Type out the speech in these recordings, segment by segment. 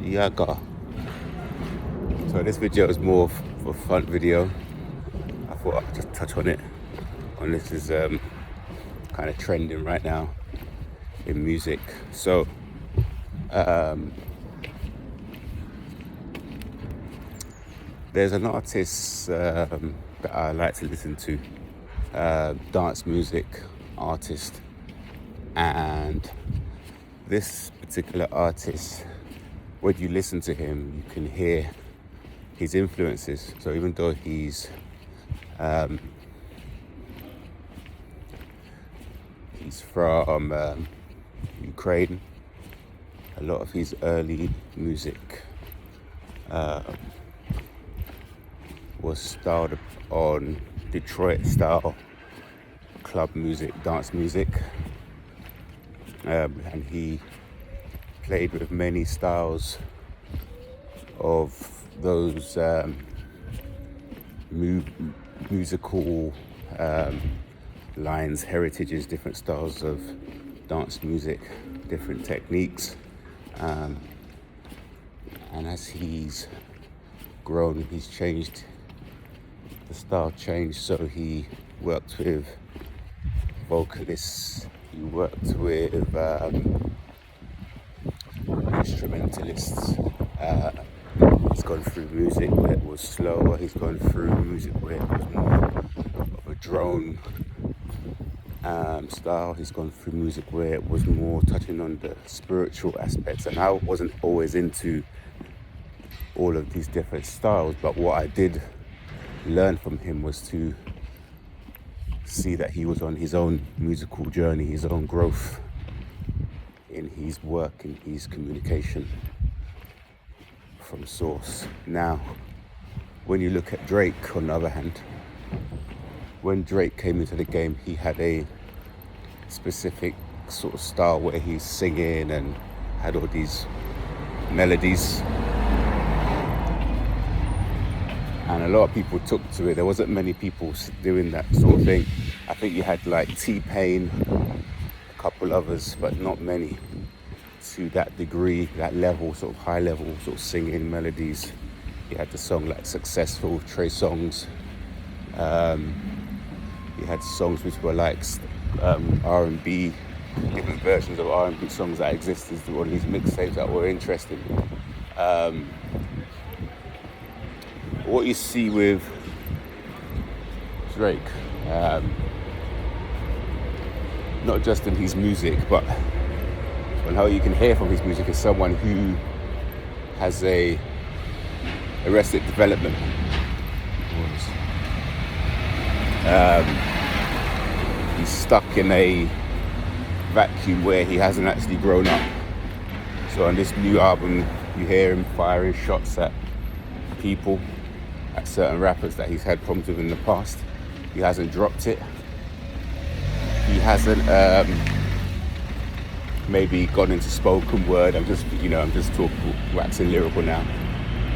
Yaga. So this video is more of a fun video. I thought I'd just touch on it. And this is kind of trending right now in music. So there's an artist that I like to listen to, dance music artist, and this particular artist, when you listen to him, you can hear his influences. So even though he's from Ukraine, a lot of his early music was styled on Detroit style club music, dance music, and he played with many styles of those musical lines, heritages, different styles of dance music, different techniques, and as he's grown, he's changed, the style changed. So he worked with vocalists, he worked with instrumentalists. He's gone through music where it was slower, he's gone through music where it was more of a drone style, he's gone through music where it was more touching on the spiritual aspects. And I wasn't always into all of these different styles, but what I did learn from him was to see that he was on his own musical journey, his own growth in his work, in his communication from source. Now, when you look at Drake, on the other hand, when Drake came into the game, he had a specific sort of style where he's singing and had all these melodies, and a lot of people took to it. There wasn't many people doing that sort of thing. I think you had like T-Pain, a couple others, but not many to that degree, that level, sort of high level, sort of singing melodies. You had the song like Successful, Trey Songz. You had songs which were like R&B, different versions of R&B songs that existed on these mixtapes that were interesting. What you see with Drake, not just in his music, but on how you can hear from his music, is someone who has a arrested development. He's stuck in a vacuum where he hasn't actually grown up. So on this new album, you hear him firing shots at people, at certain rappers that he's had problems with in the past. He hasn't dropped it. He hasn't maybe gone into spoken word. I'm just talking, waxing lyrical now.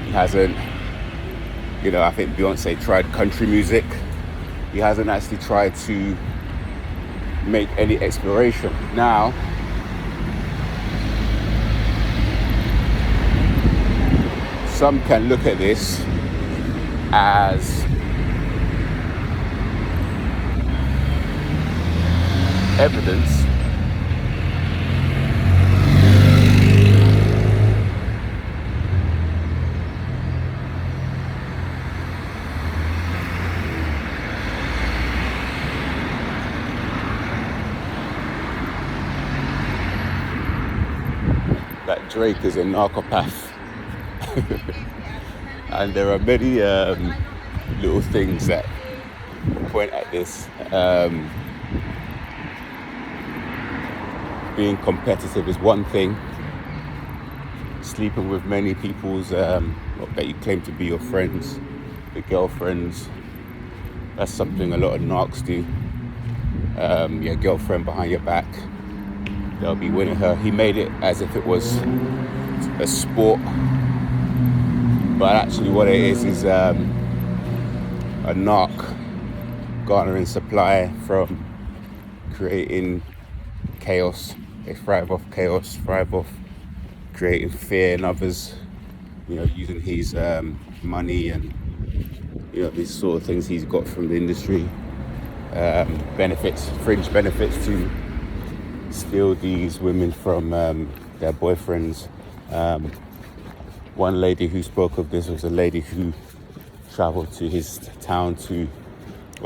He hasn't, I think Beyonce tried country music. He hasn't actually tried to make any exploration. Now, some can look at this as evidence that Drake is a narcopath. And there are many little things that point at this. Being competitive is one thing. Sleeping with many people's that you claim to be your friends, the girlfriends. That's something a lot of narcs do. Your girlfriend behind your back, they'll be winning her. He made it as if it was a sport, but actually what it is a narc garnering supply from creating chaos. They thrive off chaos, thrive off creating fear in others, using his money and these sort of things he's got from the industry, fringe benefits to steal these women from their boyfriends. One lady who spoke of this was a lady who traveled to his town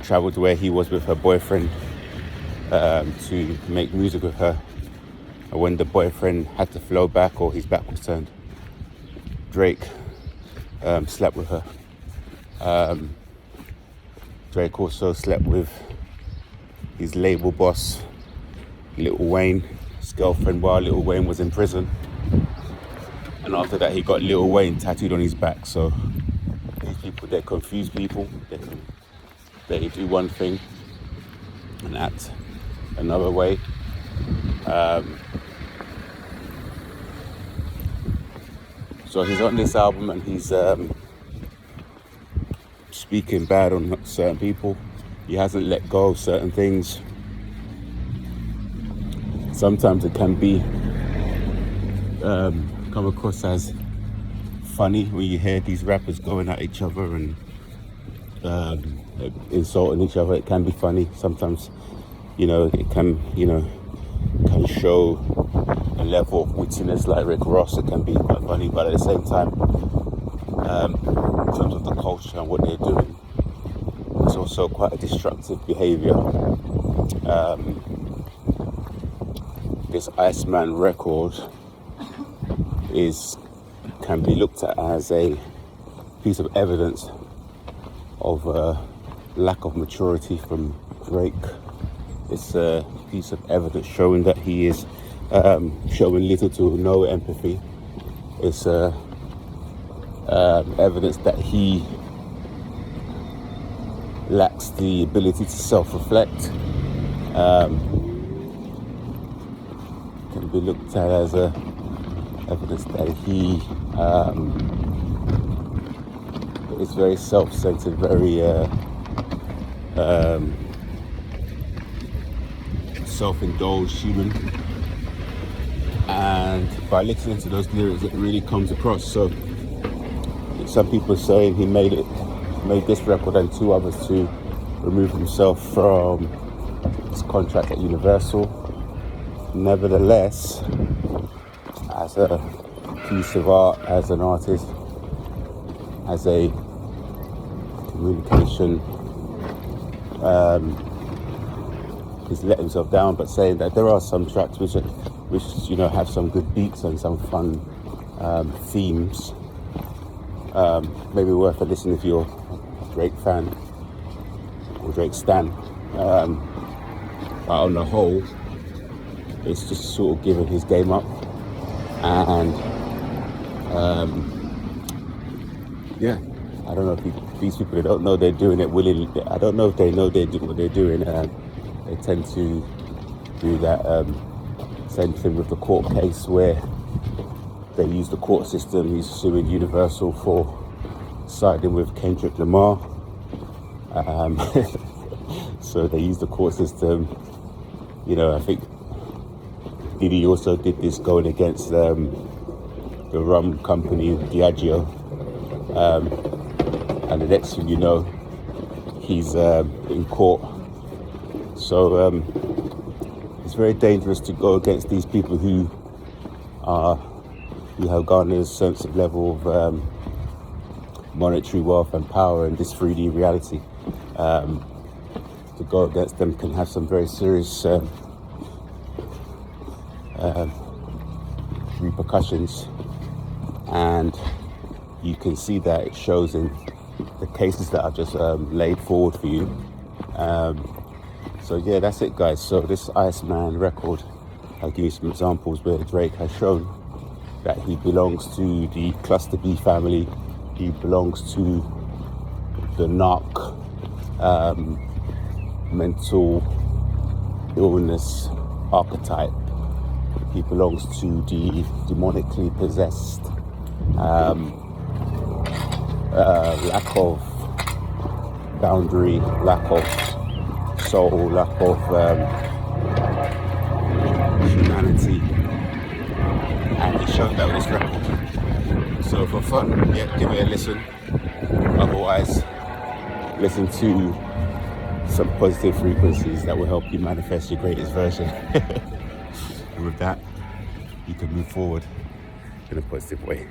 traveled to where he was with her boyfriend to make music with her. And when the boyfriend had to flow back or his back was turned, Drake slept with her. Drake also slept with his label boss, Lil Wayne, his girlfriend, while Lil Wayne was in prison. And after that, he got Lil Wayne tattooed on his back. So these people, they confuse people. They do one thing and act another way. So he's on this album and he's speaking bad on certain people. He hasn't let go of certain things. Sometimes it can be come across as funny when you hear these rappers going at each other and insulting each other. It can be funny. Sometimes, it can show a level of wittiness like Rick Ross. It can be quite funny, but at the same time, in terms of the culture and what they're doing, it's also quite a destructive behavior. This Iceman record can be looked at as a piece of evidence of lack of maturity from Drake. It's a piece of evidence showing that he is showing little to no empathy. It's evidence that he lacks the ability to self-reflect. Can be looked at as evidence that he is very self-centered, very self-indulged human. And by listening to those lyrics, it really comes across. So some people are saying he made this record and 2 others to remove himself from his contract at Universal. Nevertheless, as a piece of art, as an artist, as a communication, he's let himself down, but saying that there are some tracks which have some good beats and some fun themes. Maybe worth a listen if you're a Drake fan or Drake stan. But on the whole, it's just sort of giving his game up, and I don't know if these people, they don't know they're doing it willingly. I don't know if they know what they're doing. They tend to do that same thing with the court case where they use the court system. He's suing Universal for siding with Kendrick Lamar. So they use the court system. I think Diddy also did this going against the rum company Diageo, and the next thing you know, he's in court. So it's very dangerous to go against these people who have garnered a sense of level of monetary wealth and power in this 3D reality. To go against them can have some very serious repercussions, and you can see that it shows in the cases that I've just laid forward for you. So yeah, that's it, guys. So this Iceman record, I'll give you some examples where Drake has shown that he belongs to the Cluster B family. He belongs to the narc mental illness archetype. He belongs to the demonically possessed, lack of boundary, lack of soul, lack of humanity, and he shows that with this record. So for fun, yeah, give it a listen. Otherwise, listen to some positive frequencies that will help you manifest your greatest version. And with that, you can move forward in a positive way.